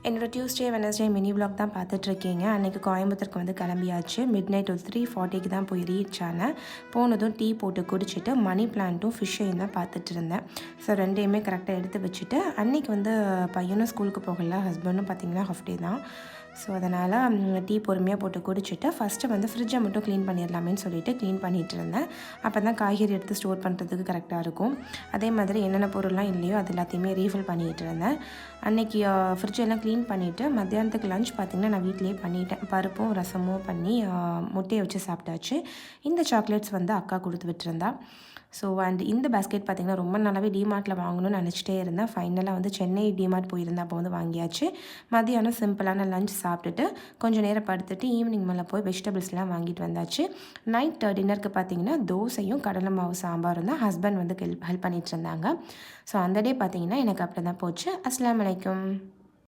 என்னோட Tuesday Wednesday mini vlog தான் பார்த்துட்ருக்கீங்க. அன்றைக்கி கோயம்புத்தூருக்கு வந்து கிளம்பியாச்சு. மிட் நைட் ஒரு 3:40க்கு தான் போய் ரீச் ஆனேன். போனதும் டீ போட்டு குடிச்சிட்டு மணி பிளான்ட்டும் ஃபிஷ்ஷையும் தான் பார்த்துட்டு இருந்தேன். ஸோ ரெண்டையுமே கரெக்டாக எடுத்து வச்சுட்டு அன்றைக்கி வந்து பையனும் ஸ்கூலுக்கு போகல, ஹஸ்பண்டும் பார்த்திங்கன்னா ஹாஃப் டே தான். ஸோ அதனால் டீ பொறுமையாக போட்டு குடிச்சிட்டு ஃபஸ்ட்டு வந்து ஃப்ரிட்ஜை மட்டும் க்ளீன் பண்ணிடலாமேன்னு சொல்லிட்டு க்ளீன் பண்ணிகிட்டு இருந்தேன். அப்போ தான் காய்கறி எடுத்து ஸ்டோர் பண்ணுறதுக்கு கரெக்டாக இருக்கும். அதே மாதிரி என்னென்ன பொருள்லாம் இல்லையோ அது எல்லாத்தையுமே ரீஃபில் பண்ணிகிட்டு இருந்தேன். அன்றைக்கி ஃப்ரிட்ஜெல்லாம் க்ளீன் பண்ணிவிட்டு மத்தியானத்துக்கு லஞ்ச் பார்த்திங்கன்னா நான் வீட்டிலேயே பண்ணிட்டேன். பருப்பும் ரசமும் பண்ணி முட்டையை வச்சு சாப்பிட்டாச்சு. இந்த சாக்லேட்ஸ் வந்து அக்கா கொடுத்து விட்டுருந்தா. ஸோ அண்ட் இந்த பேஸ்கெட் பார்த்திங்கன்னா ரொம்ப நாளாகவே டிமார்ட்டில் வாங்கணும்னு நினச்சிட்டே இருந்தேன். ஃபைனலாக வந்து சென்னை டிமார்ட் போயிருந்தேன், அப்போ வந்து வாங்கியாச்சு. மதியானம் சிம்பிளான லஞ்ச் சாப்பிட்டுட்டு கொஞ்சம் நேரம் படுத்துட்டு ஈவினிங் மேலே போய் வெஜிடபிள்ஸ்லாம் வாங்கிட்டு வந்தாச்சு. நைட் டின்னருக்கு பார்த்திங்கன்னா தோசையும் கடலை மாவு சாம்பாரும் தான் ஹஸ்பண்ட் வந்து ஹெல்ப் பண்ணிகிட்டு இருந்தாங்க. ஸோ அந்த டே பார்த்திங்கன்னா எனக்கு அப்படி தான் போச்சு. அஸ்ஸலாமு அலைக்கும்.